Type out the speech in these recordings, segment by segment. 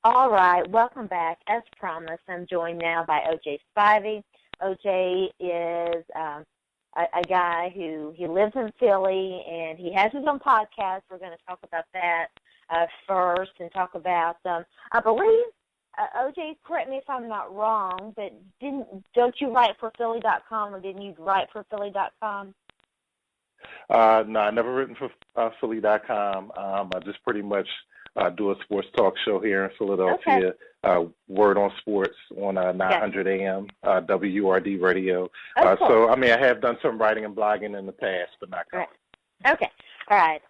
All right, welcome back. As promised, I'm joined now by OJ Spivey. OJ is a guy who he lives in Philly, and he has his own podcast. We're going to talk about that first and talk about, I believe, OJ, correct me if I'm not wrong, but don't you write for Philly.com, or didn't you write for Philly.com? No, I never written for Philly.com. I just pretty much do a sports talk show here in Philadelphia, Word on Sports on 900 AM, WRD Radio. Cool. So, I mean, I have done some writing and blogging in the past, but not currently. Right. Okay. All right.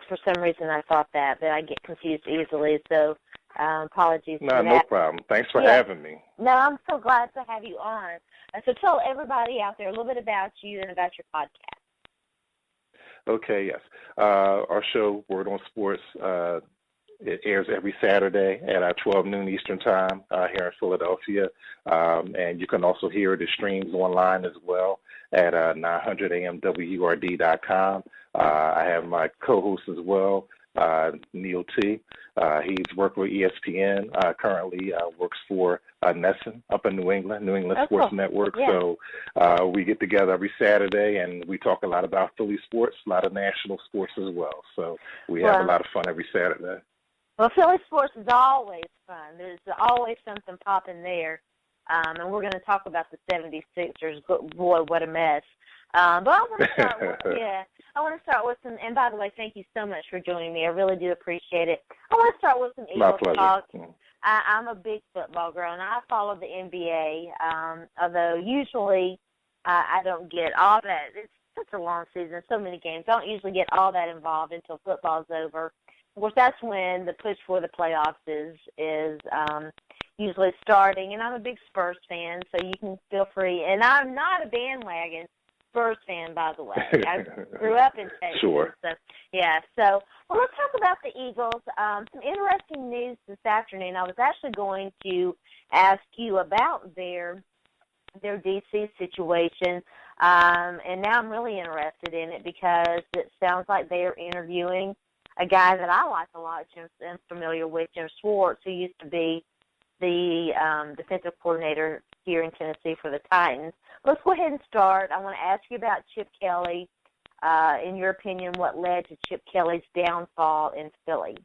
For some reason I thought that, but I get confused easily, so apologies for that. No problem. Thanks for having me. No, I'm so glad to have you on. So tell everybody out there a little bit about you and about your podcast. Okay, yes. Our show, Word on Sports, it airs every Saturday at 12 noon Eastern Time here in Philadelphia. And you can also hear the streams online as well at 900amwrd.com. I have my co-host as well, Neil T. He's worked with ESPN, currently works for Nesson up in New England Sports Network. Yeah. So we get together every Saturday, and we talk a lot about Philly sports, a lot of national sports as well. So we have a lot of fun every Saturday. Well, Philly sports is always fun. There's always something popping there. And we're going to talk about the 76ers, but boy, what a mess. But I want to start with some, and by the way, thank you so much for joining me. I really do appreciate it. I want to start with some Eagles talk. I'm a big football girl, and I follow the NBA, although usually I don't get all that. It's such a long season, so many games. I don't usually get all that involved until football's over. Of course, that's when the push for the playoffs is usually starting, and I'm a big Spurs fan, so you can feel free. And I'm not a bandwagon Spurs fan, by the way. I grew up in Texas. Sure. So, yeah. So, well, let's talk about the Eagles. Some interesting news this afternoon. I was actually going to ask you about their D.C. situation, and now I'm really interested in it because it sounds like they are interviewing a guy that I like a lot, I'm familiar with, Jim Schwartz, who used to be the defensive coordinator here in Tennessee for the Titans. Let's go ahead and start. I want to ask you about Chip Kelly. In your opinion, what led to Chip Kelly's downfall in Philly?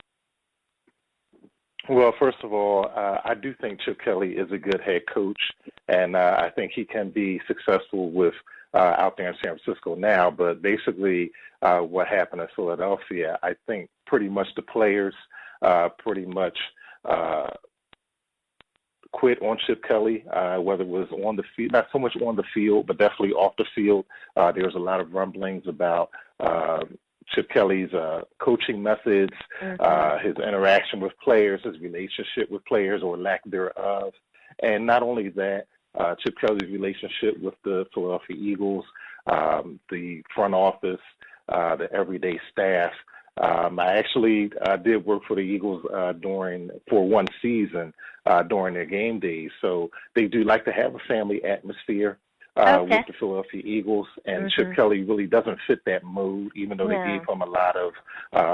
Well, first of all, I do think Chip Kelly is a good head coach, and I think he can be successful with out there in San Francisco now. But basically what happened in Philadelphia, I think pretty much the players pretty much quit on Chip Kelly, whether it was on the field, not so much on the field, but definitely off the field. There was a lot of rumblings about Chip Kelly's coaching methods, his interaction with players, his relationship with players or lack thereof. And not only that, Chip Kelly's relationship with the Philadelphia Eagles, the front office, the everyday staff. I actually did work for the Eagles for one season during their game days. So they do like to have a family atmosphere with the Philadelphia Eagles. And Chip Kelly really doesn't fit that mold, even though they gave him a lot of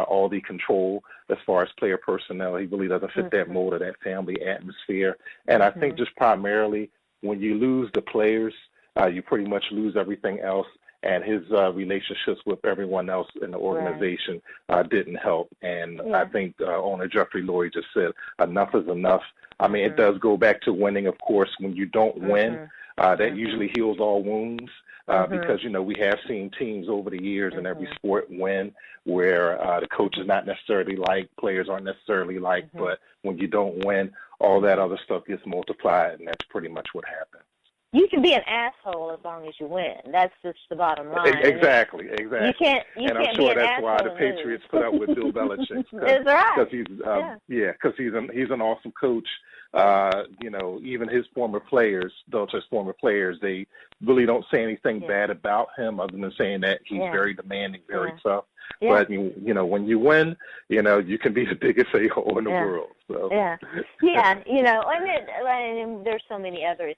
all the control as far as player personnel. He really doesn't fit that mold of that family atmosphere. And I think just primarily when you lose the players, you pretty much lose everything else. And his relationships with everyone else in the organization didn't help. And I think owner Jeffrey Lurie just said, enough is enough. I mean, it does go back to winning, of course. When you don't win, that usually heals all wounds because, you know, we have seen teams over the years in every sport win where the coach is not necessarily liked, players aren't necessarily liked, but when you don't win, all that other stuff gets multiplied, and that's pretty much what happened. You can be an assoll as long as you win. That's just the bottom line. Exactly. You can't and I'm sure that's why the Patriots put up with Bill Belichick. That's right. Because he's an awesome coach. You know, even his former players, Belichick's former players, they really don't say anything bad about him other than saying that he's very demanding, very tough. But, you know, when you win, you know, you can be the biggest a-hole in the world. So. You know, and there's so many others.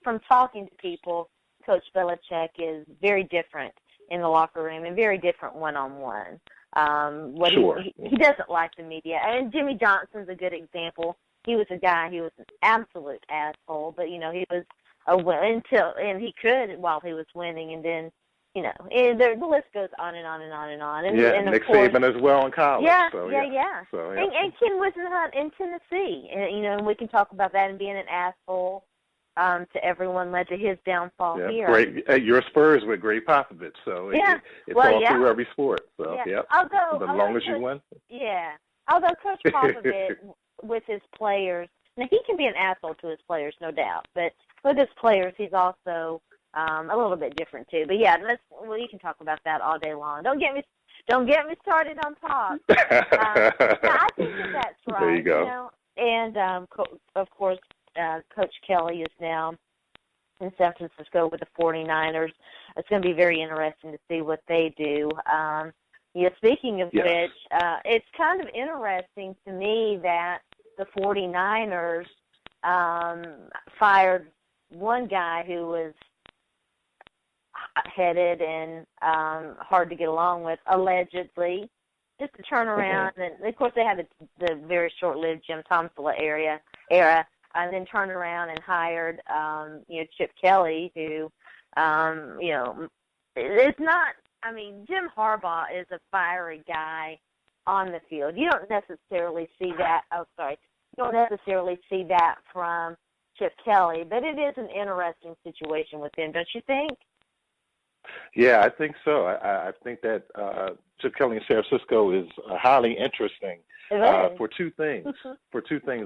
From talking to people, Coach Belichick is very different in the locker room and very different one-on-one. Sure. He doesn't like the media. And Jimmy Johnson's a good example. He was a guy who was an absolute asshole, but he was and he could while he was winning, and then and the list goes on and on and on and on. And Nick of course, Saban as well in college. Yeah. So, And Ken Whisenhunt in Tennessee, and we can talk about that, and being an asshole to everyone led to his downfall here. Great, your Spurs with Greg Popovich, so it's all through every sport. So Although, as long as you win. Yeah. Although Coach Popovich with his players, now he can be an asshole to his players, no doubt, but with his players, he's also a little bit different too. But you can talk about that all day long. Don't get me started on Pop. I think that's right. There you go. And of course, Coach Kelly is now in San Francisco with the 49ers. It's going to be very interesting to see what they do. Speaking of which, it's kind of interesting to me that the 49ers fired one guy who was hot-headed and hard to get along with, allegedly, just to turn around. And, of course, they had the very short-lived Jim Tomsula era, and then turned around and hired, Chip Kelly, who, it's not, Jim Harbaugh is a fiery guy on the field. You don't necessarily see that, from Chip Kelly, but it is an interesting situation with him, don't you think? Yeah, I think so. I think that Chip Kelly in San Francisco is highly interesting for two things.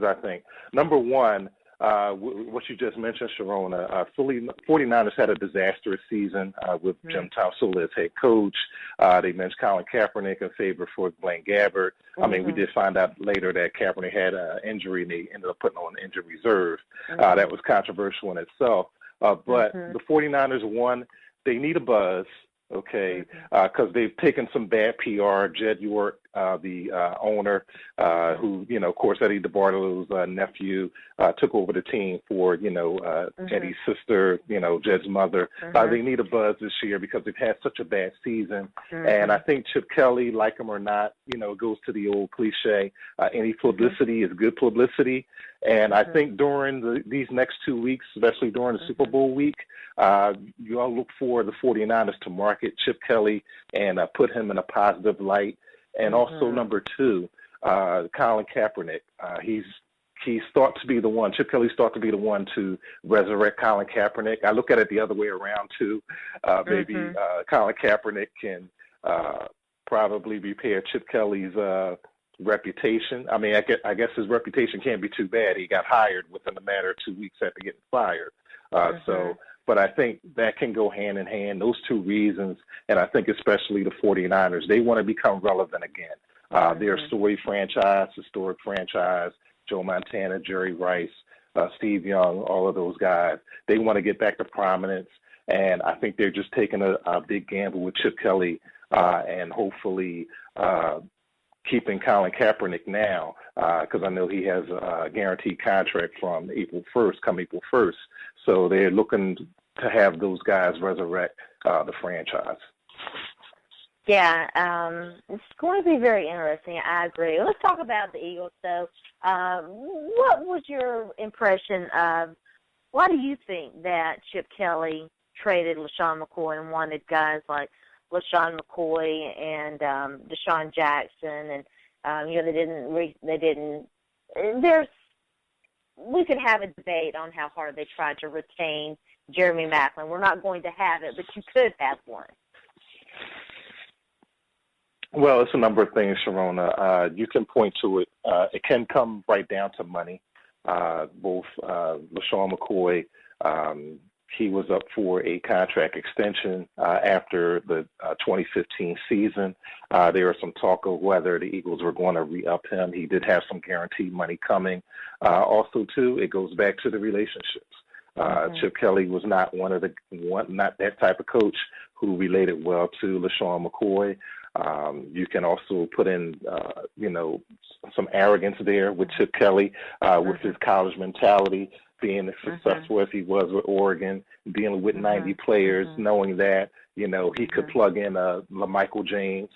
I think. Number one, what you just mentioned, Sharona, 49ers had a disastrous season with Jim Tomsula as head coach. They mentioned Colin Kaepernick in favor for Blaine Gabbert. We did find out later that Kaepernick had an injury, and they ended up putting on injury reserve. That was controversial in itself. But the 49ers won. They need a buzz, okay, because they've taken some bad PR. Jed York, the owner, who, of course, Eddie DeBartolo's nephew, took over the team for, Eddie's sister, Jed's mother. They need a buzz this year because they've had such a bad season. And I think Chip Kelly, like him or not, goes to the old cliche, any publicity is good publicity. And I think during these next 2 weeks, especially during the Super Bowl week, you all look for the 49ers to market Chip Kelly and put him in a positive light. And also, number two, Colin Kaepernick. He's thought to be the one. Chip Kelly's thought to be the one to resurrect Colin Kaepernick. I look at it the other way around too. Maybe Colin Kaepernick can probably repair Chip Kelly's reputation. I guess his reputation can't be too bad. He got hired within a matter of 2 weeks after getting fired. But I think that can go hand in hand, those two reasons, and I think especially the 49ers, they want to become relevant again. They're a historic franchise, Joe Montana, Jerry Rice, Steve Young, all of those guys. They want to get back to prominence, and I think they're just taking a big gamble with Chip Kelly and hopefully keeping Colin Kaepernick now, because I know he has a guaranteed contract from April 1st. So they're looking to have those guys resurrect the franchise. Yeah, it's going to be very interesting. I agree. Let's talk about the Eagles, though. What was your impression of, why do you think that Chip Kelly traded LaShawn McCoy and wanted guys like LaShawn McCoy and Deshaun Jackson, and they didn't. We could have a debate on how hard they tried to retain Jeremy Maclin. We're not going to have it, but you could have one. Well, it's a number of things, Sharona. You can point to it. It can come right down to money. Both LaShawn McCoy, he was up for a contract extension after the 2015 season. There was some talk of whether the Eagles were going to re-up him. He did have some guaranteed money coming. Also, too, it goes back to the relationships. Chip Kelly was not not that type of coach who related well to LaShawn McCoy. You can also put in, some arrogance there with Chip Kelly, with his college mentality, being as successful as he was with Oregon, dealing with 90 players, knowing that, He could plug in LaMichael James.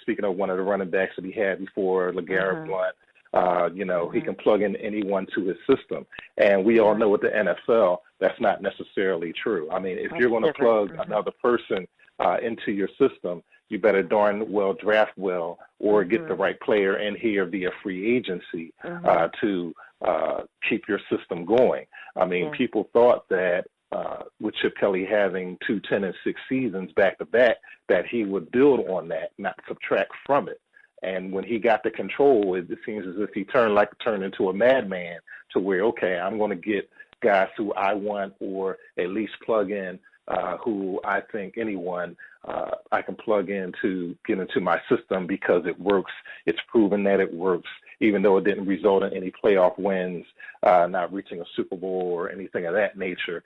Speaking of one of the running backs that he had before, LeGarrette Blount, he can plug in anyone to his system. And we all know with the NFL, that's not necessarily true. I mean, if you're going to plug another person into your system, you better darn well draft well or get the right player in here via free agency to keep your system going. I mean, people thought that with Chip Kelly having 2 10-6 seasons back-to-back, that he would build on that, not subtract from it. And when he got the control, it seems as if he turned into a madman to where, okay, I'm going to get guys who I want or at least plug in who I think anyone I can plug in to get into my system because it works. It's proven that it works, even though it didn't result in any playoff wins, not reaching a Super Bowl or anything of that nature.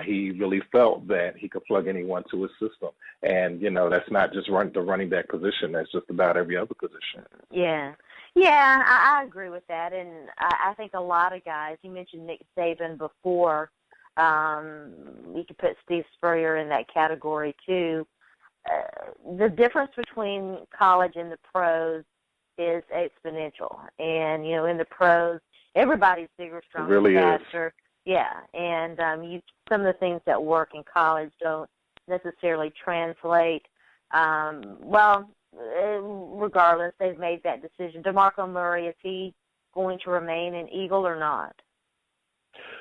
He really felt that he could plug anyone to his system. And, that's not just the running back position. That's just about every other position. Yeah. Yeah, I agree with that. And I think a lot of guys, you mentioned Nick Saban before, we could put Steve Spurrier in that category too. The difference between college and the pros is exponential. And, in the pros, everybody's bigger, stronger, really faster. Yeah, and some of the things that work in college don't necessarily translate. Regardless, they've made that decision. DeMarco Murray, is he going to remain an Eagle or not?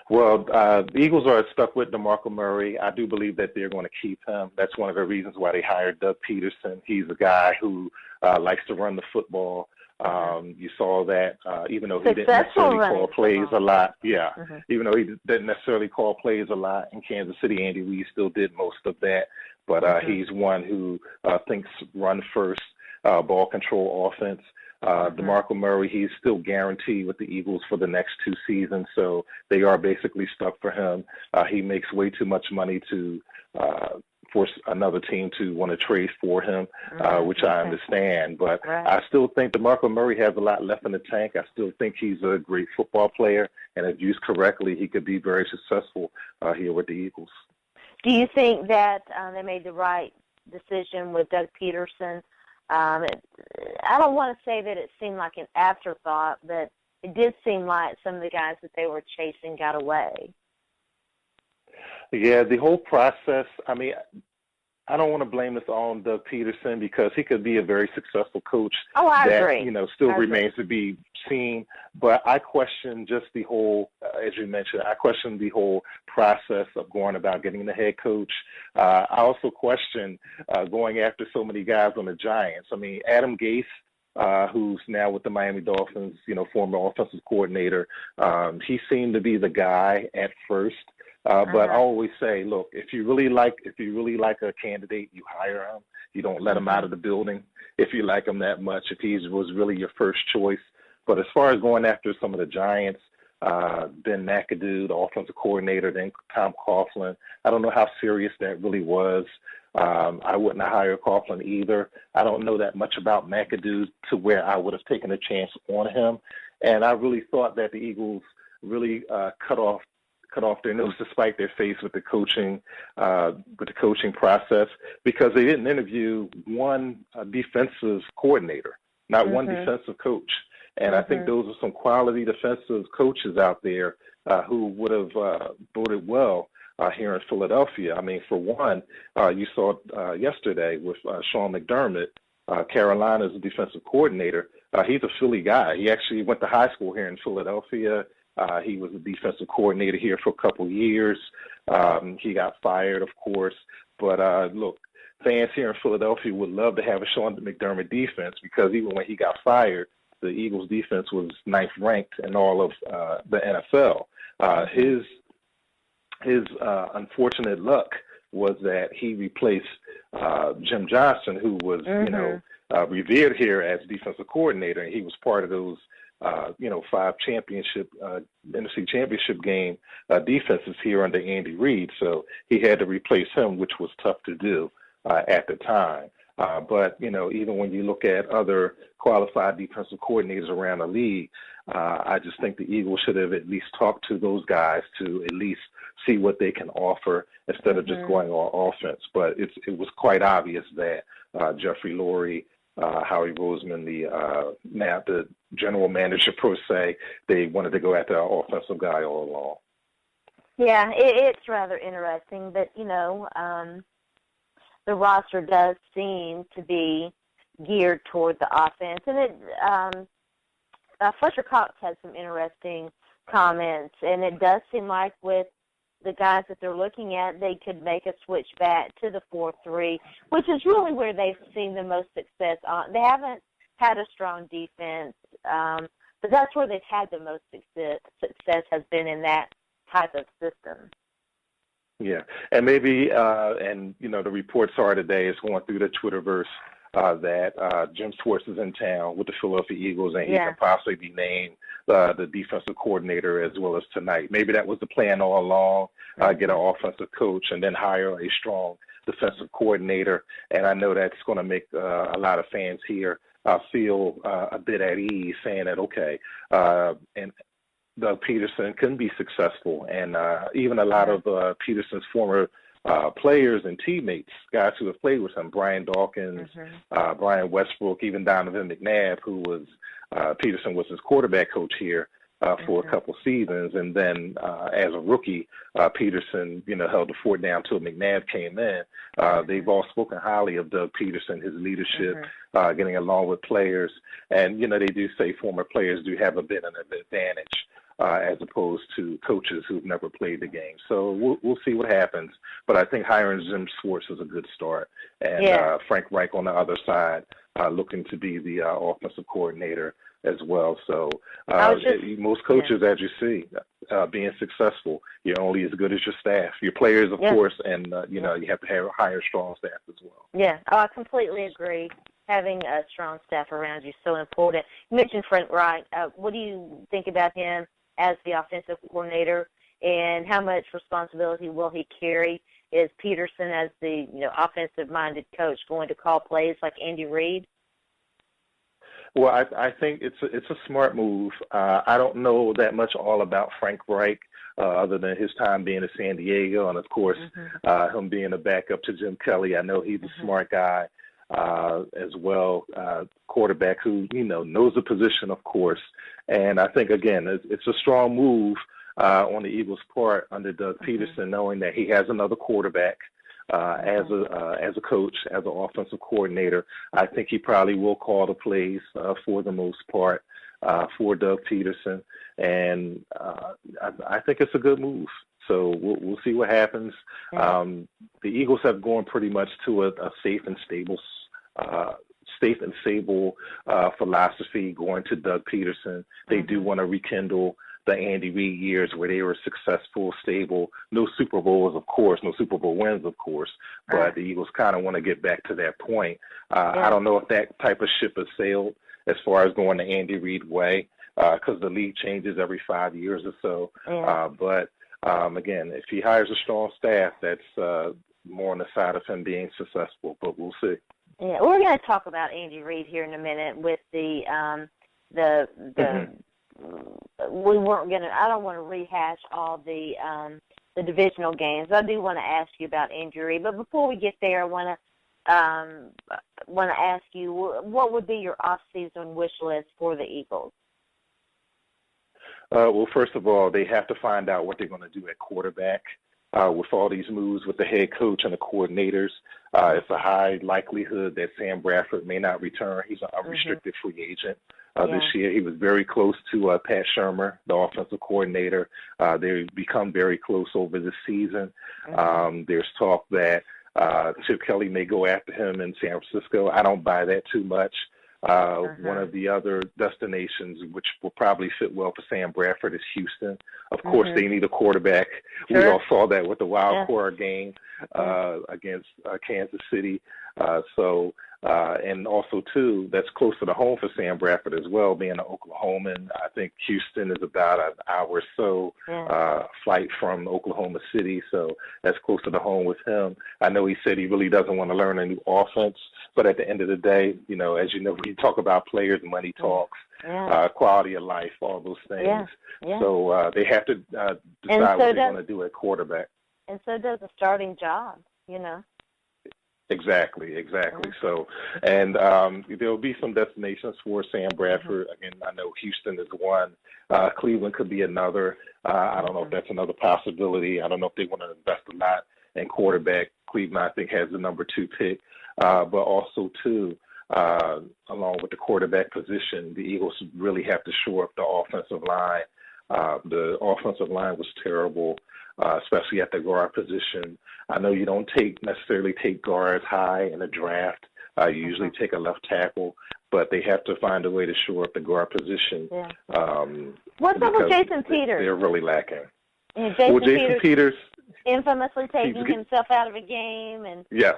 Well, the Eagles are stuck with DeMarco Murray. I do believe that they're going to keep him. That's one of the reasons why they hired Doug Peterson. He's a guy who likes to run the football. You saw that even though he didn't necessarily call plays a lot. Yeah, even though he didn't necessarily call plays a lot in Kansas City, Andy Reid still did most of that. But he's one who thinks run first, ball control offense. DeMarco Murray, he's still guaranteed with the Eagles for the next 2 seasons, so they are basically stuck for him. He makes way too much money to force another team to want to trade for him, which I understand. But I still think DeMarco Murray has a lot left in the tank. I still think he's a great football player, and if used correctly, he could be very successful here with the Eagles. Do you think that they made the right decision with Doug Peterson? I don't want to say that it seemed like an afterthought, but it did seem like some of the guys that they were chasing got away. Yeah, the whole process, I mean, I don't want to blame this on Doug Peterson because he could be a very successful coach. Oh, I agree. Still remains to be seen. But I question just the whole, as you mentioned, I question the whole process of going about getting the head coach. I also question going after so many guys on the Giants. I mean, Adam Gase, who's now with the Miami Dolphins, former offensive coordinator, he seemed to be the guy at first. But I always say, look, if you really like a candidate, you hire him. You don't let him out of the building if you like him that much, if he was really your first choice. But as far as going after some of the Giants, Ben McAdoo, the offensive coordinator, then Tom Coughlin, I don't know how serious that really was. I wouldn't have hired Coughlin either. I don't know that much about McAdoo to where I would have taken a chance on him. And I really thought that the Eagles really cut off their nose to spite their face with the coaching process, because they didn't interview one defensive coordinator, not one defensive coach. And I think those are some quality defensive coaches out there who would have voted well here in Philadelphia. I mean, for one, you saw yesterday with Sean McDermott, Carolina's defensive coordinator. He's a Philly guy. He actually went to high school here in Philadelphia. He was a defensive coordinator here for a couple years. He got fired, of course. But, look, fans here in Philadelphia would love to have a Sean McDermott defense, because even when he got fired, the Eagles' defense was 9th ranked in all of the NFL. His unfortunate luck was that he replaced Jim Johnson, who was, revered here as defensive coordinator, and he was part of those 5 NFC championship game defenses here under Andy Reid. So he had to replace him, which was tough to do at the time. But, even when you look at other qualified defensive coordinators around the league, I just think the Eagles should have at least talked to those guys to at least see what they can offer instead of just going on offense. But it was quite obvious that Jeffrey Lurie, Howie Roseman, the general manager pro se, they wanted to go after our offensive guy all along. Yeah, it's rather interesting, but the roster does seem to be geared toward the offense, and Fletcher Cox had some interesting comments, and it does seem like with the guys that they're looking at, they could make a switch back to the 4-3, which is really where they've seen the most success. They haven't had a strong defense, but that's where they've had the most success has been in that type of system. Yeah, and maybe, the reports are today, it's going through the Twitterverse, that Jim Schwartz is in town with the Philadelphia Eagles, and he can possibly be named the defensive coordinator as well as tonight. Maybe that was the plan all along, get an offensive coach and then hire a strong defensive coordinator. And I know that's going to make a lot of fans here feel a bit at ease, saying that, okay, and Doug Peterson can be successful. And even a lot of Peterson's former players and teammates, guys who have played with him, Brian Dawkins, Brian Westbrook, even Donovan McNabb, who was Peterson was his quarterback coach here for a couple seasons, and then as a rookie, Peterson, held the fort down until McNabb came in. They've all spoken highly of Doug Peterson, his leadership, getting along with players, and they do say former players do have a bit of an advantage as opposed to coaches who've never played the game. So we'll see what happens. But I think hiring Jim Schwartz is a good start. And Frank Reich on the other side looking to be the offensive coordinator as well. So most coaches, as you see, being successful, you're only as good as your staff, your players, of course, and, you have to hire strong staff as well. Yeah, I completely agree. Having a strong staff around you is so important. You mentioned Frank Reich. What do you think about him as the offensive coordinator, and how much responsibility will he carry? Is Peterson, as the offensive-minded coach, going to call plays like Andy Reid? Well, I think it's a smart move. I don't know that much all about Frank Reich, other than his time being in San Diego, and of course him being a backup to Jim Kelly. I know he's a smart guy as well, quarterback who knows the position, of course. And I think again it's a strong move on the Eagles' part under Doug Peterson, knowing that he has another quarterback. As a coach, as an offensive coordinator, I think he probably will call the plays for the most part for Doug Peterson, and I think it's a good move. So we'll see what happens. The Eagles have gone pretty much to a safe and stable philosophy going to Doug Peterson. They do want to rekindle the Andy Reid years where they were successful, stable, no Super Bowls, of course, no Super Bowl wins, of course, but the Eagles kind of want to get back to that point. I don't know if that type of ship has sailed as far as going the Andy Reid way, because the league changes every 5 years or so. But again, if he hires a strong staff, that's more on the side of him being successful, but we'll see. Yeah, we're going to talk about Andy Reid here in a minute with the we weren't going to. I don't want to rehash all the divisional games. I do want to ask you about Andy Reid, but before we get there, I want to ask you, what would be your off-season wish list for the Eagles? Well, first of all, they have to find out what they're going to do at quarterback. With all these moves with the head coach and the coordinators, it's a high likelihood that Sam Bradford may not return. He's an unrestricted free agent. This year, he was very close to Pat Shurmur, the offensive coordinator. They've become very close over the season. There's talk that Chip Kelly may go after him in San Francisco. I don't buy that too much. One of the other destinations which will probably fit well for Sam Bradford is Houston. Of course, they need a quarterback. We all saw that with the wild card game against Kansas City. So And also, too, that's closer to home for Sam Bradford as well, being an Oklahoman. I think Houston is about an hour or so flight from Oklahoma City, so that's closer to home with him. I know he said he really doesn't want to learn a new offense, but at the end of the day, as you know, when you talk about players, money talks, quality of life, all those things. So they have to decide what they're going to do at quarterback. And so does a starting job, Exactly. So, and there'll be some destinations for Sam Bradford. Again, I know Houston is one. Cleveland could be another. I don't know if that's another possibility. I don't know if they want to invest a lot in quarterback. Cleveland, I think, has the number 2 pick. But also, too, along with the quarterback position, the Eagles really have to shore up the offensive line. The offensive line was terrible, especially at the guard position. I know you don't necessarily take guards high in the draft. You usually take a left tackle, but they have to find a way to shore up the guard position. What's up with Jason Peters? They're really lacking. Jason Peters infamously taking himself out of a game. Yes.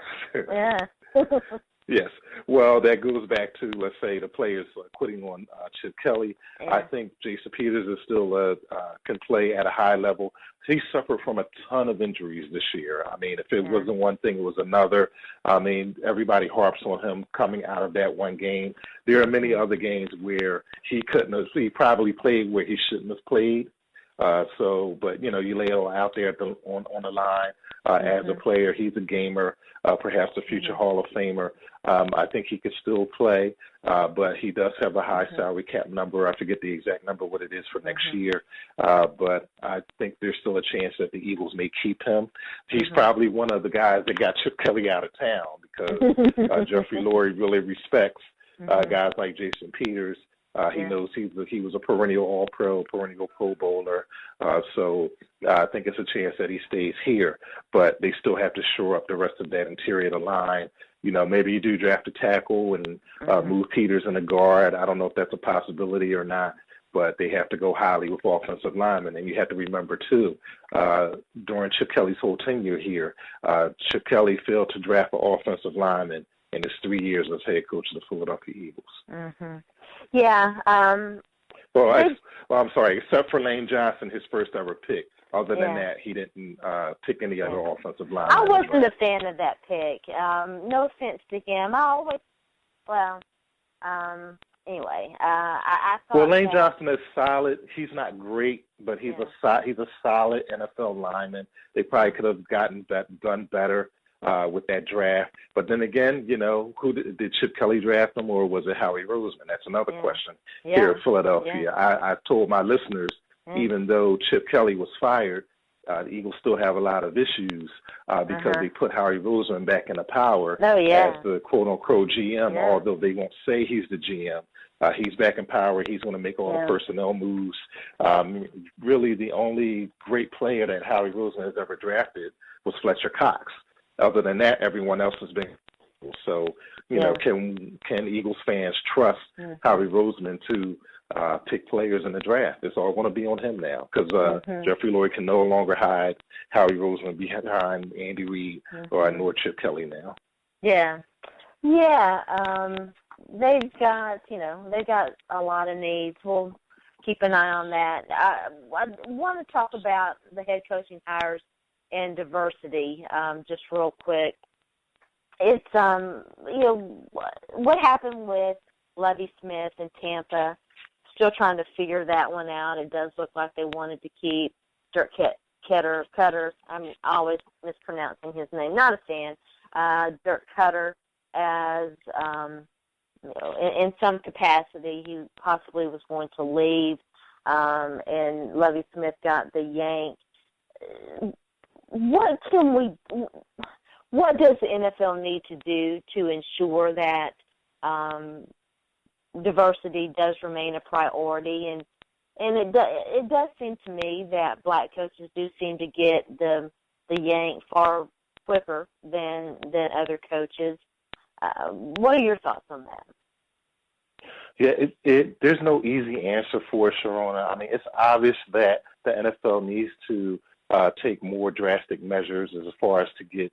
Yes. Well, that goes back to, let's say, the players quitting on Chip Kelly. I think Jason Peters is still can play at a high level. He suffered from a ton of injuries this year. I mean, if it wasn't one thing, it was another. I mean, everybody harps on him coming out of that one game. There are many other games where he probably played where he shouldn't have played. But, you lay it all out there on the line. As a player, he's a gamer, perhaps a future Hall of Famer. I think he could still play, but he does have a high salary cap number. I forget the exact number, what it is for next year. But I think there's still a chance that the Eagles may keep him. He's probably one of the guys that got Chip Kelly out of town because Jeffrey Lurie really respects guys like Jason Peters. He knows he was a perennial All-Pro, perennial Pro Bowler. So I think it's a chance that he stays here. But they still have to shore up the rest of that interior of the line. Maybe you do draft a tackle and move Peters in a guard. I don't know if that's a possibility or not, but they have to go highly with offensive linemen. And you have to remember, too, during Chip Kelly's whole tenure here, Chip Kelly failed to draft an offensive lineman in his 3 years as head coach of the Philadelphia Eagles. I'm sorry, except for Lane Johnson, his first ever pick. Other than that, he didn't pick any other offensive line. I wasn't a fan of that pick. No offense to him. Anyway, I thought. Well, Lane Johnson is solid. He's not great, but he's a solid NFL lineman. They probably could have done better with that draft. But then again, who did Chip Kelly draft him, or was it Howie Roseman? That's another question here in Philadelphia. I told my listeners, even though Chip Kelly was fired, the Eagles still have a lot of issues because they put Howie Roseman back into power as the quote-unquote GM, although they won't say he's the GM. He's back in power. He's going to make all the personnel moves. Really, the only great player that Howie Roseman has ever drafted was Fletcher Cox. Other than that, everyone else has been. So, can Eagles fans trust Howie Roseman to pick players in the draft? It's all going to be on him now because Jeffrey Lurie can no longer hide Howie Roseman behind Andy Reid nor Chip Kelly now. They've got a lot of needs. We'll keep an eye on that. I want to talk about the head coaching hires and diversity, just real quick. It's, what happened with Lovie Smith in Tampa, still trying to figure that one out. It does look like they wanted to keep Dirk Cutter. I'm always mispronouncing his name. Not a fan. Dirk Cutter as, in some capacity, he possibly was going to leave, and Lovie Smith got the yank. What does the NFL need to do to ensure that diversity does remain a priority? And it does seem to me that black coaches do seem to get the yank far quicker than other coaches. What are your thoughts on that? Yeah, there's no easy answer for it, Sharona. I mean, it's obvious that the NFL needs to take more drastic measures as far as to get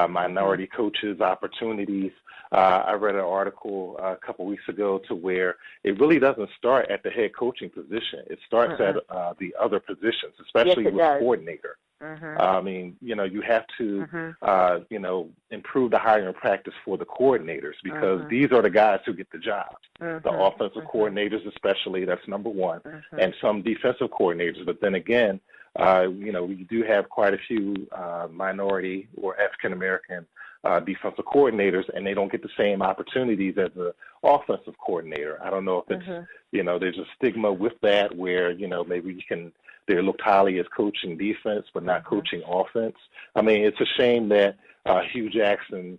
minority coaches opportunities. I read an article a couple weeks ago to where it really doesn't start at the head coaching position. It starts at the other positions, especially with coordinator. I mean, you have to, improve the hiring practice for the coordinators because these are the guys who get the job. The offensive coordinators especially, that's number one, and some defensive coordinators. But then again, we do have quite a few minority or African-American defensive coordinators, and they don't get the same opportunities as an offensive coordinator. I don't know if it's, there's a stigma with that where, maybe they're looked highly as coaching defense but not coaching offense. I mean, it's a shame that Hugh Jackson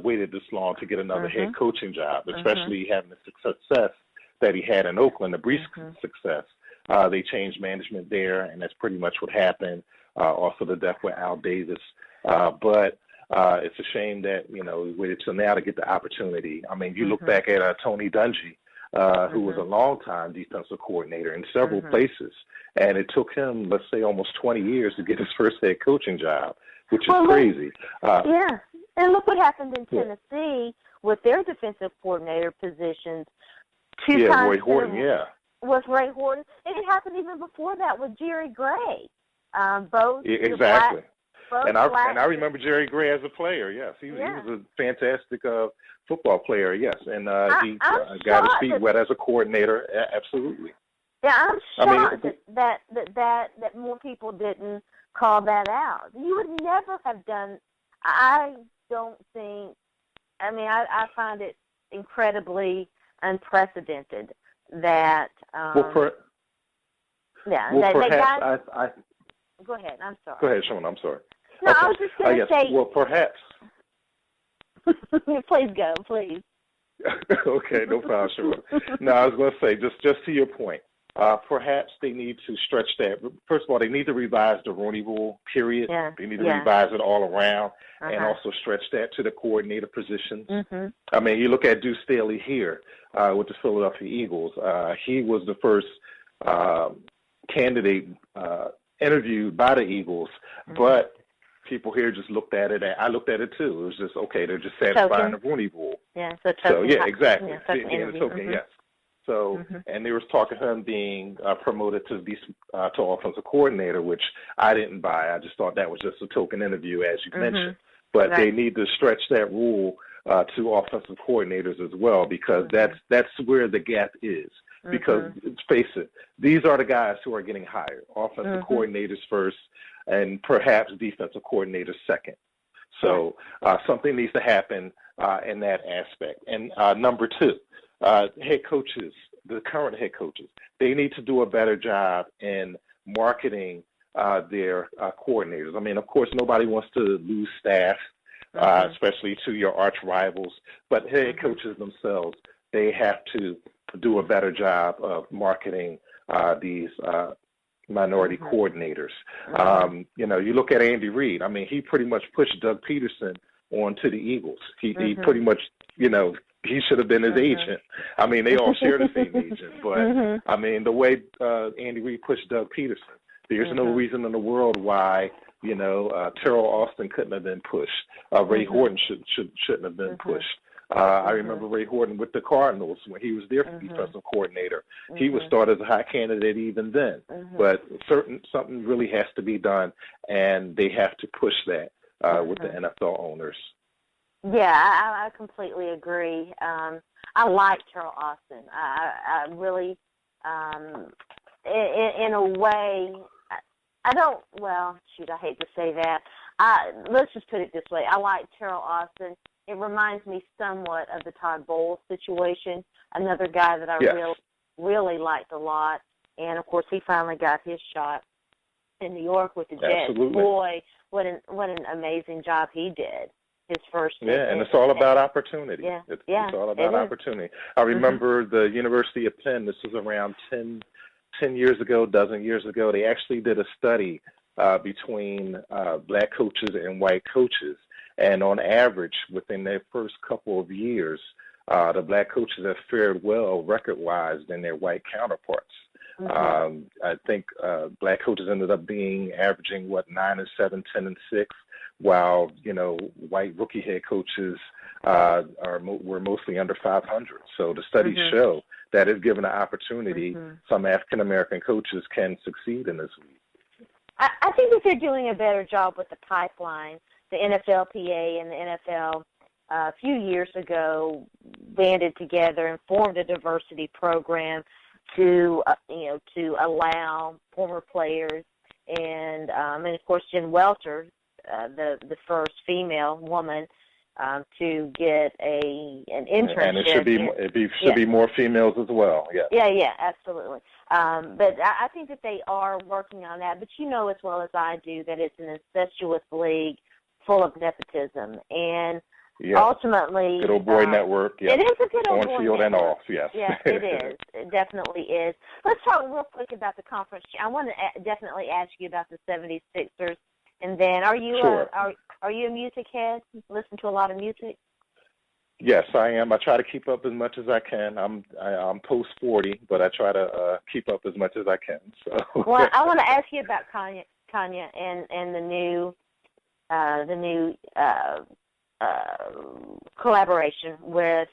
waited this long to get another head coaching job, especially having the success that he had in Oakland, the brief success. They changed management there, and that's pretty much what happened. Also the death with Al Davis. But it's a shame that, we waited till now to get the opportunity. I mean, you look back at Tony Dungy, who was a long-time defensive coordinator in several places, and it took him, let's say, almost 20 years to get his first head coaching job, which is crazy. And look what happened in Tennessee with their defensive coordinator positions. Roy Horton, with Ray Horton, and it happened even before that with Jerry Gray. Both exactly. And I remember Jerry Gray as a player. Yes, he was a fantastic football player. Yes, and he got his feet wet as a coordinator. Absolutely. Yeah, I'm shocked that more people didn't call that out. You would never have done. I don't think. I mean, I find it incredibly unprecedented that. Perhaps guys, go ahead. I'm sorry. Go ahead, Sharona. I'm sorry. No, I was just going to say. Well, perhaps. Please go, please. Okay, no problem, Sharona. No, I was going to say, just to your point, perhaps they need to stretch that. First of all, they need to revise the Rooney Rule, period. Yeah. They need to revise it all around and also stretch that to the coordinator positions. I mean, you look at Deuce Staley here with the Philadelphia Eagles. He was the first candidate interviewed by the Eagles, but people here just looked at it. I looked at it too. It was just they're just satisfying the Rooney Rule. Yeah. So exactly. It's okay. Yes. So, Mm-hmm. and there was talk of him being promoted to offensive coordinator, which I didn't buy. I just thought that was just a token interview, as you mentioned. But they need to stretch that rule to offensive coordinators as well, because that's where the gap is. Because let's face it, these are the guys who are getting hired: offensive coordinators first, and perhaps defensive coordinators second. So something needs to happen in that aspect. And number two, head coaches, the current head coaches, they need to do a better job in marketing their coordinators. I mean, of course, nobody wants to lose staff, especially to your arch rivals, but head coaches themselves, they have to do a better job of marketing these minority coordinators. You look at Andy Reid. I mean, he pretty much pushed Doug Peterson onto the Eagles. He pretty much, he should have been his agent. I mean, they all share the same agent. But, I mean, the way Andy Reid pushed Doug Peterson, there's no reason in the world why, Terrell Austin couldn't have been pushed. Ray Horton shouldn't have been pushed. I remember Ray Horton with the Cardinals when he was their defensive coordinator. He was thought as a high candidate even then. But something really has to be done, and they have to push that with the NFL owners. Yeah, I completely agree. I like Terrell Austin. I really, in a way, I hate to say that. Let's just put it this way. I like Terrell Austin. It reminds me somewhat of the Todd Bowles situation, another guy that I really liked a lot. And, of course, he finally got his shot in New York with the Jets. Absolutely. Boy, what an amazing job he did. His first. Yeah, and it's all about opportunity. It's all about opportunity. I remember the University of Penn, this was around 10 years ago, dozen years ago, they actually did a study between black coaches and white coaches. And on average, within their first couple of years, the black coaches have fared well record-wise than their white counterparts. I think black coaches ended up averaging 9-7, 10-6, while white rookie head coaches were mostly under 500. So the studies show that if given an opportunity, some African American coaches can succeed in this league. I think that they're doing a better job with the pipeline. The NFLPA and the NFL a few years ago banded together and formed a diversity program to allow former players and of course Jen Welter, the first female woman to get an internship. And it should be more females as well. Yeah. Yeah, absolutely. But I think that they are working on that. But you know as well as I do that it's an incestuous league full of nepotism, and ultimately, good old boy network. Yeah. It is a good old boy on field network. And off. Yes. Yeah, it is. It definitely is. Let's talk real quick about the conference. I want to definitely ask you about the 76ers. And then, are you are you a music head? Listen to a lot of music? Yes, I am. I try to keep up as much as I can. I'm post 40, but I try to keep up as much as I can. So. Well, I want to ask you about Kanye and the new collaboration with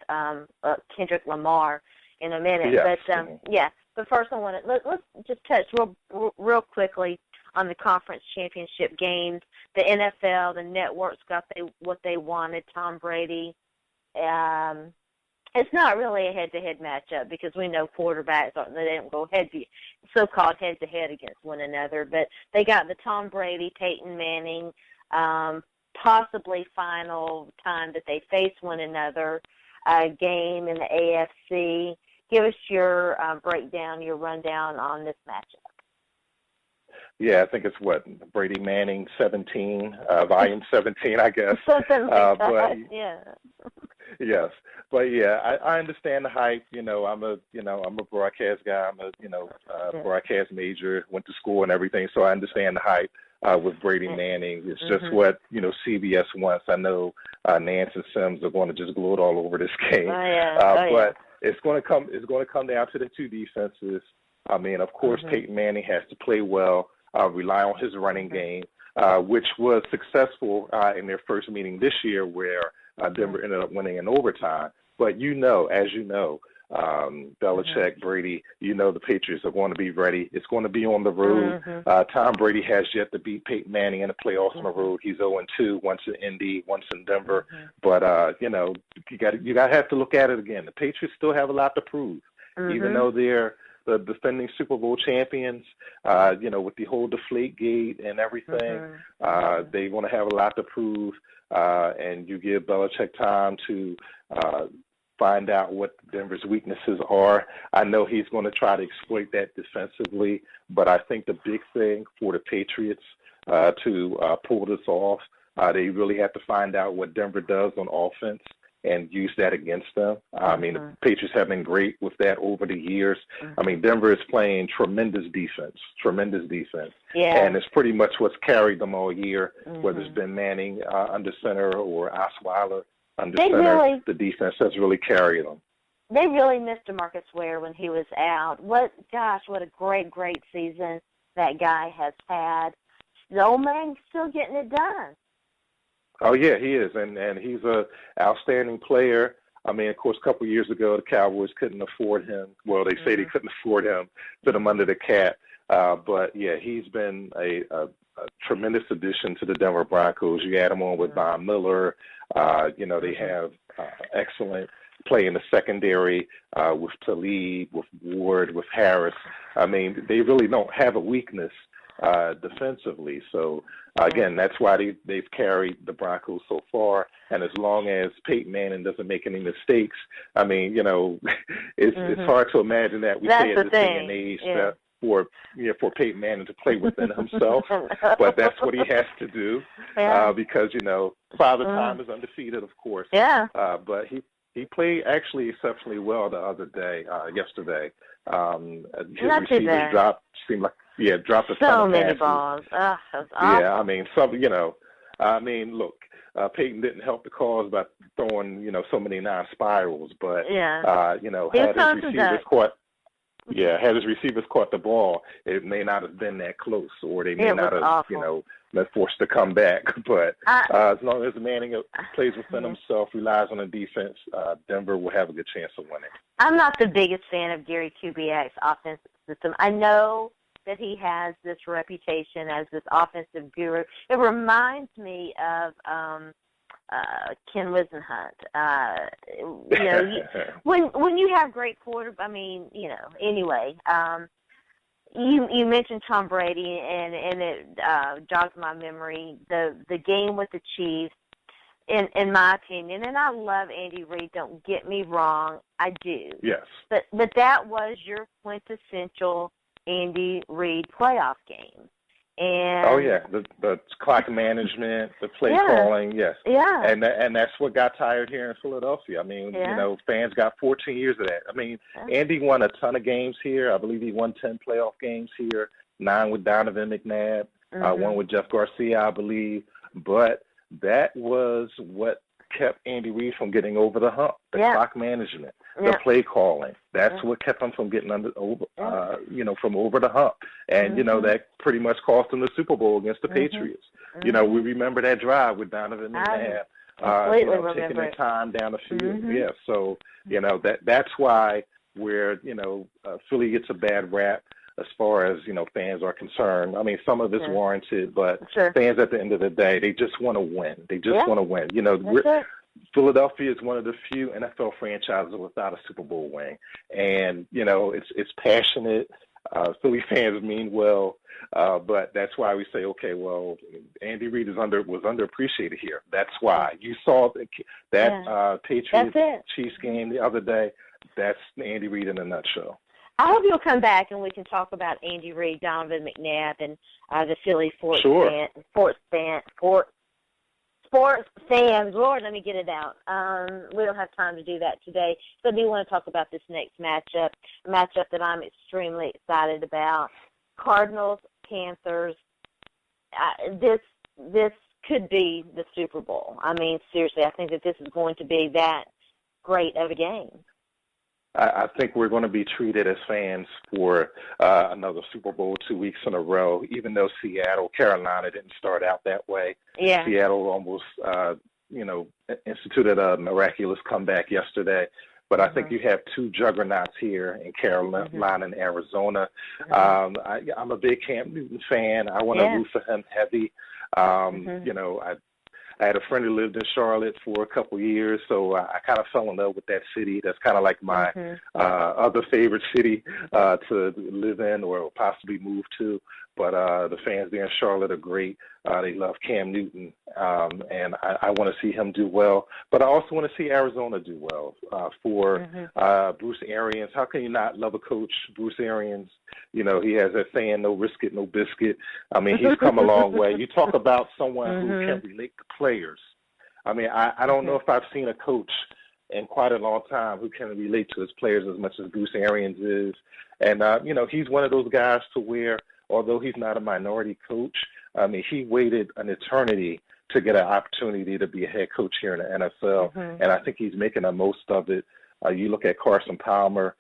Kendrick Lamar in a minute. Yes. But first I want to let's just touch real quickly on the conference championship games. The NFL, the networks got what they wanted. Tom Brady. It's not really a head-to-head matchup because we know quarterbacks they don't go so-called head-to-head against one another. But they got the Tom Brady, Peyton Manning, possibly final time that they face one another game in the AFC. Give us your breakdown, your rundown on this matchup. Yeah, I think it's Brady Manning 17, volume 17, I guess. Something like that. Yes, but I understand the hype. I'm a broadcast guy. I'm a broadcast major. Went to school and everything, so I understand the hype with Brady Manning. It's just what CBS wants. I know Nance and Sims are going to just gloat all over this game. But it's going to come. It's going to come down to the two defenses. I mean, of course, Peyton Manning has to play well. Rely on his running game, which was successful in their first meeting this year where Denver ended up winning in overtime. But Belichick, Brady, the Patriots are going to be ready. It's going to be on the road. Tom Brady has yet to beat Peyton Manning in the playoffs on the road. He's 0-2, once in Indy, once in Denver. But, you got to have to look at it again. The Patriots still have a lot to prove, even though they're the defending Super Bowl champions, with the whole Deflategate and everything. They want to have a lot to prove, and you give Belichick time to find out what Denver's weaknesses are. I know he's going to try to exploit that defensively, but I think the big thing for the Patriots to pull this off, they really have to find out what Denver does on offense and use that against them. I mean, the Patriots have been great with that over the years. I mean, Denver is playing tremendous defense. Yeah. And it's pretty much what's carried them all year, whether it's been Manning under center or Osweiler under center. The defense has really carried them. They really missed DeMarcus Ware when he was out. What a great season that guy has had. The old man's still getting it done. Oh, yeah, he is, and he's an outstanding player. I mean, of course, a couple of years ago, the Cowboys couldn't afford him. Well, they say they couldn't afford him, put him under the cap. But, yeah, he's been a tremendous addition to the Denver Broncos. You add him on with Von Miller. They have excellent play in the secondary with Talib, with Ward, with Harris. I mean, they really don't have a weakness defensively. So, again, that's why they've carried the Broncos so far. And as long as Peyton Manning doesn't make any mistakes, I mean, it's hard to imagine that we say at this day and age that for Peyton Manning to play within himself. But that's what he has to do because, Father Time is undefeated, of course. Yeah. But he played actually exceptionally well the other day, yesterday. His receivers dropped a ton of passes. So many balls. That's awesome. Yeah, I mean, look, Peyton didn't help the cause by throwing, so many non-spirals, but, had his receivers caught. Yeah, had his receivers caught the ball, it may not have been that close, or they may not have, awful. been forced to come back. But as long as Manning plays within himself, relies on the defense, Denver will have a good chance of winning. I'm not the biggest fan of Gary Kubiak's offensive system. I know that he has this reputation as this offensive guru. It reminds me of Ken Wisenhunt. When you have great quarterbacks, I mean, anyway. You mentioned Tom Brady, and it jogs my memory. The game with the Chiefs, in my opinion, and I love Andy Reid. Don't get me wrong, I do. Yes. But that was your quintessential Andy Reid playoff game. And the clock management, the play calling, yes. Yeah. And that's what got tired here in Philadelphia. I mean, fans got 14 years of that. I mean, Andy won a ton of games here. I believe he won 10 playoff games here, 9 with Donovan McNabb, 1 with Jeff Garcia, I believe. But that was what kept Andy Reid from getting over the hump, the clock management, the play calling. That's what kept him from getting from over the hump. And, that pretty much cost him the Super Bowl against the Patriots. We remember that drive with Donovan McNabb, taking the time down the field. Yeah, so, that's why Philly gets a bad rap as far as, fans are concerned. I mean, some of it's warranted, but fans at the end of the day, they just want to win. They just want to win. Philadelphia is one of the few NFL franchises without a Super Bowl win. And, it's passionate. Philly fans mean well, but that's why we say, okay, well, Andy Reid was underappreciated here. That's why. You saw that Patriots-Chiefs game the other day. That's Andy Reid in a nutshell. I hope you'll come back and we can talk about Andy Reid, Donovan McNabb, and the Philly sports fans. Lord, let me get it out. We don't have time to do that today, but I do want to talk about this next matchup, a matchup that I'm extremely excited about. Cardinals, Panthers. This could be the Super Bowl. I mean, seriously, I think that this is going to be that great of a game. I think we're going to be treated as fans for another Super Bowl 2 weeks in a row, even though Carolina didn't start out that way. Yeah. Seattle almost, instituted a miraculous comeback yesterday. But I think you have two juggernauts here in Carolina and Arizona. I'm a big Cam Newton fan. I want to root for him heavy. I had a friend who lived in Charlotte for a couple of years, so I kind of fell in love with that city. That's kind of like my other favorite city to live in or possibly move to. But the fans there in Charlotte are great. They love Cam Newton, and I want to see him do well. But I also want to see Arizona do well. For Bruce Arians, how can you not love a coach, Bruce Arians? He has that saying, no risk it, no biscuit. I mean, he's come a long way. You talk about someone who can relate to players. I mean, I don't know if I've seen a coach in quite a long time who can relate to his players as much as Bruce Arians is. And, he's one of those guys to where, although he's not a minority coach, I mean, he waited an eternity to get an opportunity to be a head coach here in the NFL, and I think he's making the most of it. You look at Carson Palmer,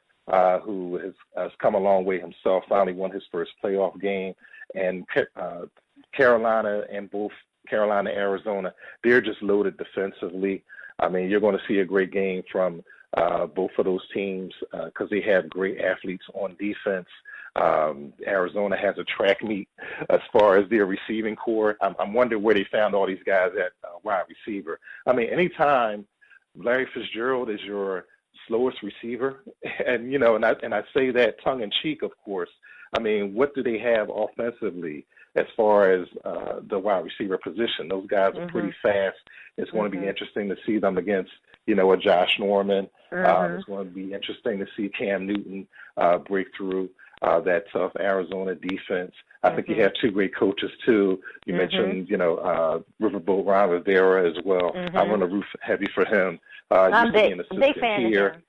who has come a long way himself, finally won his first playoff game, and Carolina and both Carolina and Arizona, they're just loaded defensively. I mean, you're going to see a great game from both of those teams because they have great athletes on defense. Arizona has a track meet as far as their receiving core. I'm wondering where they found all these guys at wide receiver. I mean, anytime Larry Fitzgerald is your slowest receiver, and I say that tongue in cheek, of course. I mean, what do they have offensively as far as the wide receiver position? Those guys are pretty fast. It's going to be interesting to see them against, a Josh Norman. It's going to be interesting to see Cam Newton break through that tough Arizona defense. I think you have two great coaches, too. You mentioned, Riverboat Ron Rivera as well. I'm going to root heavy for him. Used to be an assistant here.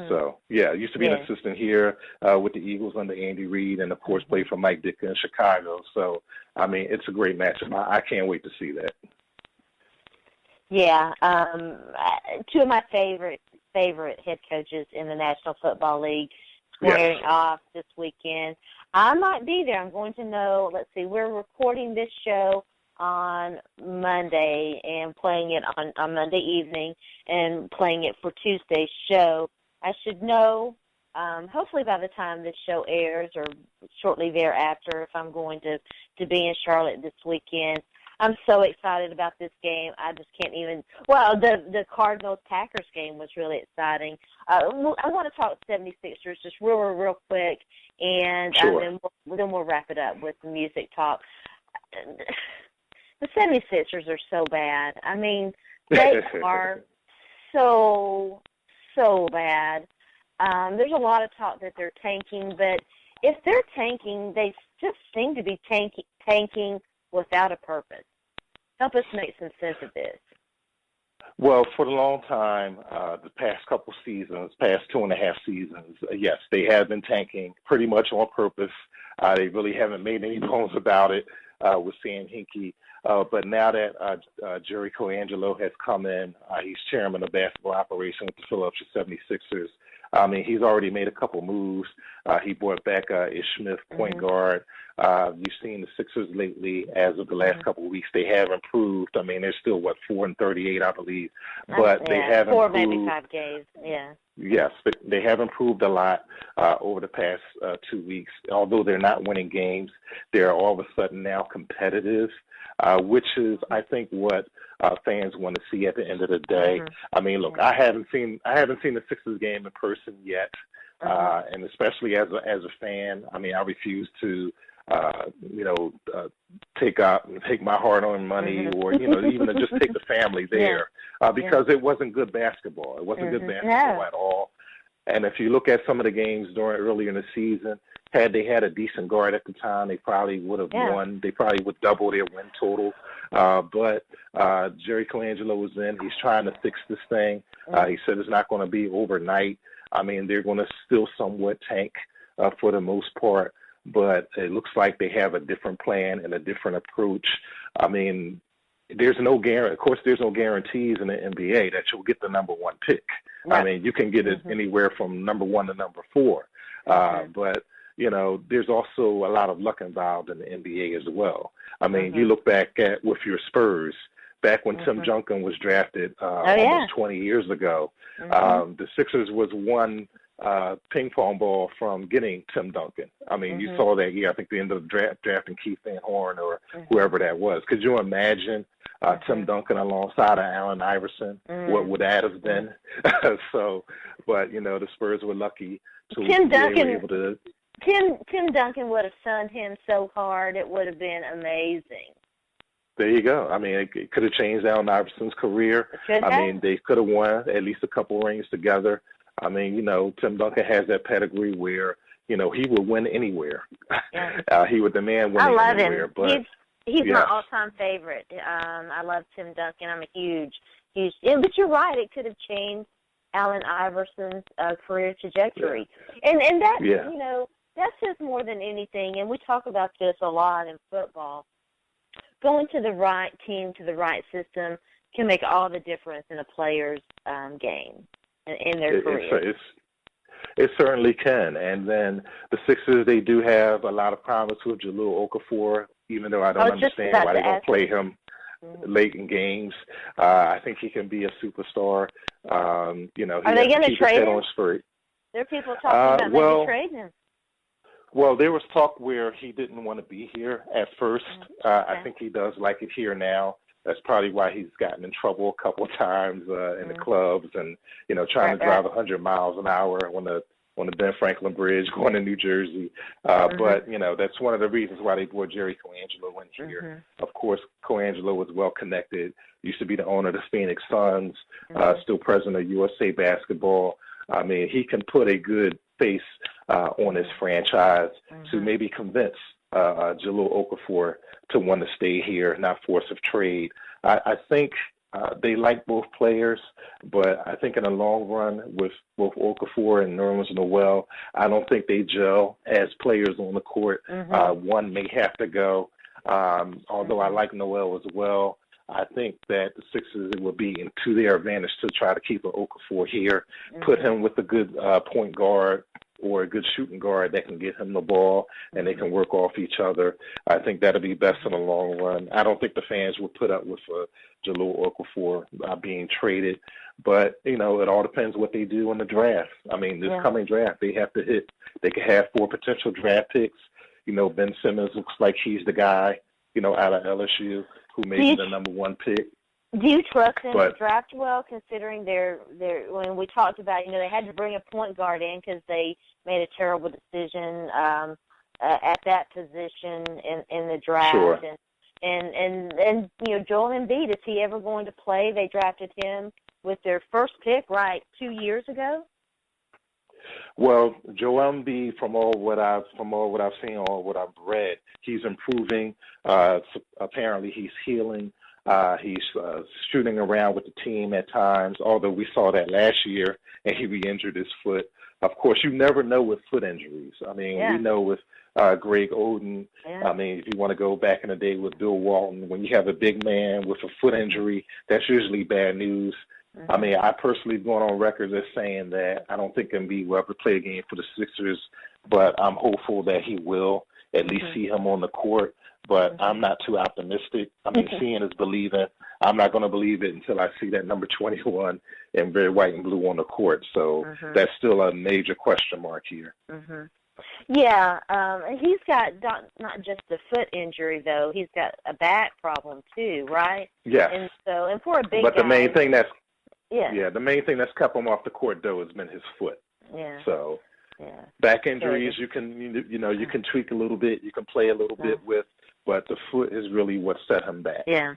So, used to be an assistant here with the Eagles under Andy Reid and, of course, played for Mike Ditka in Chicago. So, I mean, it's a great matchup. I can't wait to see that. Yeah. Two of my favorite head coaches in the National Football League, squaring off this weekend. I might be there. I'm going to know. Let's see. We're recording this show on Monday and playing it on Monday evening and playing it for Tuesday's show. I should know, hopefully by the time this show airs or shortly thereafter, if I'm going to be in Charlotte this weekend. I'm so excited about this game. I just can't even. Well, the Cardinals-Packers game was really exciting. I want to talk 76ers just real quick, and sure. then we'll wrap it up with the music talk. The 76ers are so bad. I mean, they are so bad. There's a lot of talk that they're tanking, but if they're tanking, they just seem to be tanking without a purpose. Help us make some sense of this. Well, for a long time, the past couple seasons, past 2.5 seasons, yes, they have been tanking pretty much on purpose. They really haven't made any bones about it with Sam Hinkie. But now that Jerry Colangelo has come in, he's chairman of basketball operations with the Philadelphia 76ers. I mean, he's already made a couple moves. He brought back Ish Smith, point guard. You've seen the Sixers lately. As of the last couple of weeks, they have improved. I mean, they're still, 4-38, I believe. But they have improved. 4, maybe 5 games, yeah. Yes, but they have improved a lot over the past 2 weeks. Although they're not winning games, they're all of a sudden now competitive, which is, I think, what fans want to see at the end of the day. I mean, look, I haven't seen the Sixers game in person yet, and especially as a fan, I mean, I refuse to take my hard-earned money or even to just take the family there because it wasn't good basketball. It wasn't good basketball at all. And if you look at some of the games earlier in the season, had they had a decent guard at the time, they probably would have won. They probably would double their win total. But Jerry Colangelo was in. He's trying to fix this thing. He said it's not going to be overnight. I mean, they're going to still somewhat tank for the most part, but it looks like they have a different plan and a different approach. I mean, there's no guarantee. Of course, there's no guarantees in the NBA that you'll get the number 1 pick. I mean, you can get it anywhere from number 1 to number 4. But there's also a lot of luck involved in the NBA as well. I mean, you look back at with your Spurs, back when Tim Duncan was drafted almost 20 years ago, the Sixers was one ping pong ball from getting Tim Duncan. I mean, you saw that year. I think they ended up drafting Keith Van Horn or whoever that was. Could you imagine Tim Duncan alongside of Allen Iverson? What would that have been? So, but the Spurs were lucky to Tim Duncan. Able to. Tim Duncan would have sunned him so hard it would have been amazing. There you go. I mean, it could have changed Allen Iverson's career. I mean, they could have won at least a couple rings together. I mean, Tim Duncan has that pedigree where, he would win anywhere. He would demand winning anywhere. Him. But he's my all-time favorite. I love Tim Duncan. I'm a huge. But you're right. It could have changed Allen Iverson's career trajectory. And that, that says more than anything. And we talk about this a lot in football. Going to the right team, to the right system, can make all the difference in a player's game. In their career. It certainly can. And then the Sixers, they do have a lot of promise with Jahlil Okafor, even though I don't understand why they don't play him late in games. I think he can be a superstar. Are they going to trade him? There are people talking about maybe trading him. Well, there was talk where he didn't want to be here at first. I think he does like it here now. That's probably why he's gotten in trouble a couple of times in the clubs and, trying to drive 100 miles an hour on the Ben Franklin Bridge going to New Jersey. But, that's one of the reasons why they brought Jerry Colangelo in here. Of course, Colangelo was well connected, used to be the owner of the Phoenix Suns, still president of USA Basketball. I mean, he can put a good face on his franchise to maybe convince Jahlil Okafor to want to stay here, not force of trade. I think they like both players, but I think in the long run with both Okafor and Nerlens Noel, I don't think they gel as players on the court. One may have to go. Although I like Noel as well, I think that the Sixers, it would be to their advantage to try to keep Okafor here, put him with a good point guard or a good shooting guard that can get him the ball and they can work off each other. I think that'll be best in the long run. I don't think the fans will put up with Jahlil Okafor being traded, but, you know, it all depends what they do in the draft. I mean, this coming draft, they have to hit. They could have 4 potential draft picks. You know, Ben Simmons looks like he's the guy, you know, out of LSU who may be the number 1 pick. Do you trust them to draft well, considering their when we talked about, you know, they had to bring a point guard in because they made a terrible decision at that position in the draft. Sure. And you know, Joel Embiid, is he ever going to play? They drafted him with their first pick, right, 2 years ago? Well, Joel Embiid, from all what I've seen, all what I've read, he's improving. Apparently, he's healing. He's shooting around with the team at times, although we saw that last year, and he re-injured his foot. Of course, you never know with foot injuries. I mean, we know with Greg Oden. I mean, if you want to go back in the day with Bill Walton, when you have a big man with a foot injury, that's usually bad news. I mean, I personally going on record as saying that I don't think Embiid will ever play a game for the Sixers, but I'm hopeful that he will at least see him on the court. But I'm not too optimistic. I mean, seeing is believing. I'm not going to believe it until I see that number 21 in red, white, and blue on the court. So that's still a major question mark here. Yeah, he's got not just a foot injury, though. He's got a back problem, too, right? Yes. And for a big But guy, the main thing the main thing that's kept him off the court, though, has been his foot. Yeah. So back injuries, you can tweak a little bit, you can play a little bit with, but the foot is really what set him back. Yeah.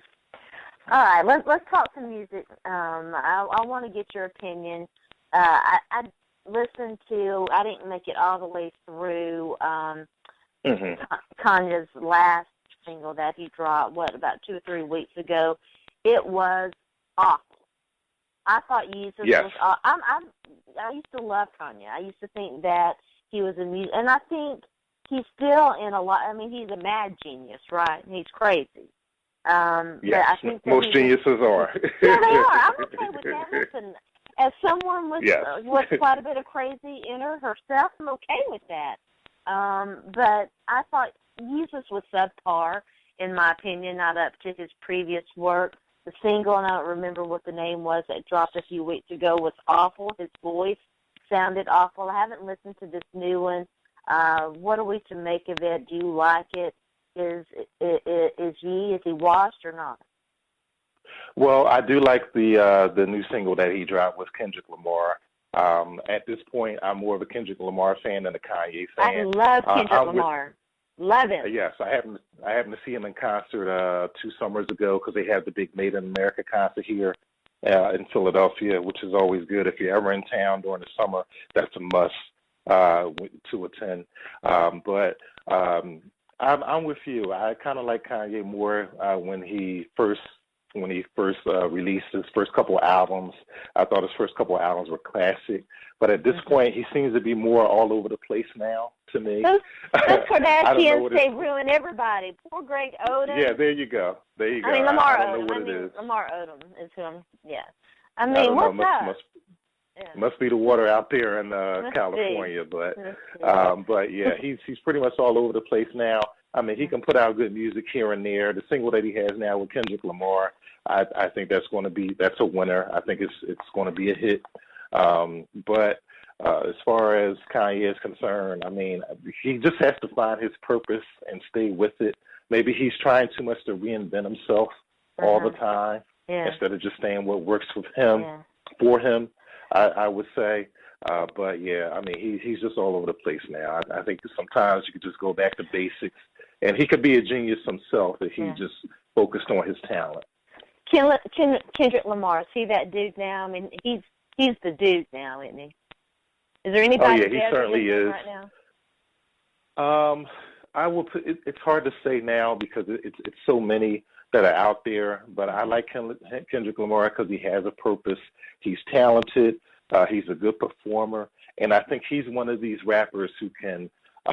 All right, let's talk some music. I want to get your opinion. I listened to, I didn't make it all the way through Kanye's last single that he dropped, about 2 or 3 weeks ago. It was awful. I thought Jesus was awful. I used to love Kanye. I used to think that he was a music, and I think he's still in a lot. I mean, he's a mad genius, right? He's crazy. Yes, but I think most geniuses are. Yeah, they are. I'm okay with that. Listen, as someone with quite a bit of crazy in her herself, I'm okay with that. But I thought Jesus was subpar, in my opinion, not up to his previous work. The single, and I don't remember what the name was, that dropped a few weeks ago, was awful. His voice sounded awful. I haven't listened to this new one. What are we to make of it? Do you like it? Is he washed or not? Well, I do like the new single that he dropped with Kendrick Lamar. At this point, I'm more of a Kendrick Lamar fan than a Kanye fan. I love Kendrick Lamar. Love him. Yes, I happened to see him in concert 2 summers ago because they had the big Made in America concert here in Philadelphia, which is always good. If you're ever in town during the summer, that's a must to attend. But I'm with you. I kind of like Kanye more when he first released his first couple albums. I thought his first couple albums were classic. But at this point, he seems to be more all over the place now, to me. Those Kardashians, they ruin everybody. Poor Greg Oden. Yeah, there you go. I mean, Lamar I don't know what it is. Lamar Odom is who I'm, I mean, what's up? Must be the water out there in California. But yeah, he's pretty much all over the place now. I mean, he can put out good music here and there. The single that he has now with Kendrick Lamar, I think that's a winner. I think it's going to be a hit. But as far as Kanye is concerned, I mean, he just has to find his purpose and stay with it. Maybe he's trying too much to reinvent himself all the time instead of just saying what works with him, for him, I would say. But, yeah, I mean, he's just all over the place now. I think sometimes you could just go back to basics. And he could be a genius himself if he just focused on his talent. Kendrick Lamar, is he that dude now? I mean, he's the dude now, isn't he? Is there anybody? Oh yeah, he certainly is. Right now? It's hard to say now because it's so many that are out there. But I like Kendrick Lamar because he has a purpose. He's talented. He's a good performer, and I think he's one of these rappers who can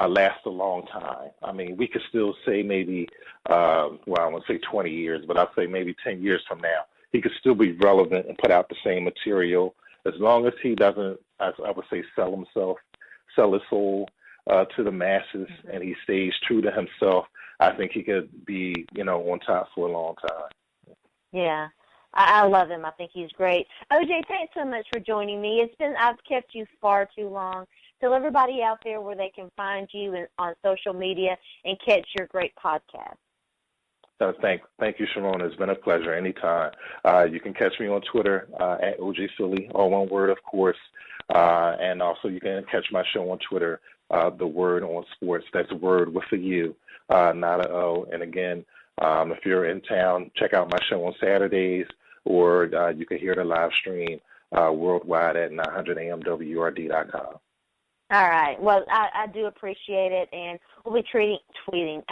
last a long time. I mean, we could still say maybe, I won't say 20 years, but I'll say maybe 10 years from now, he could still be relevant and put out the same material as long as he doesn't, I would say, sell himself. sell his soul to the masses, and he stays true to himself, I think he could be, on top for a long time. Yeah. I love him. I think he's great. OJ, thanks so much for joining me. I've kept you far too long. Tell everybody out there where they can find you on social media and catch your great podcast. Thank you, Sharona. It's been a pleasure. Anytime. You can catch me on Twitter at OJ Philly, all one word, of course. And also you can catch my show on Twitter, The Word on Sports. That's Word with a U, not a O. And again, if you're in town, check out my show on Saturdays, or you can hear the live stream worldwide at 900amwrd.com. All right. Well, I do appreciate it, and we'll be tweeting.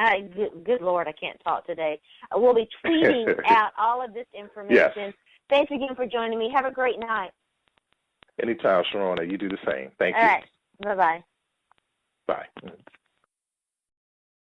Good Lord, I can't talk today. We'll be tweeting out all of this information. Yes. Thanks again for joining me. Have a great night. Anytime, Sharona. You do the same. Thank you. All right. Bye-bye. Bye.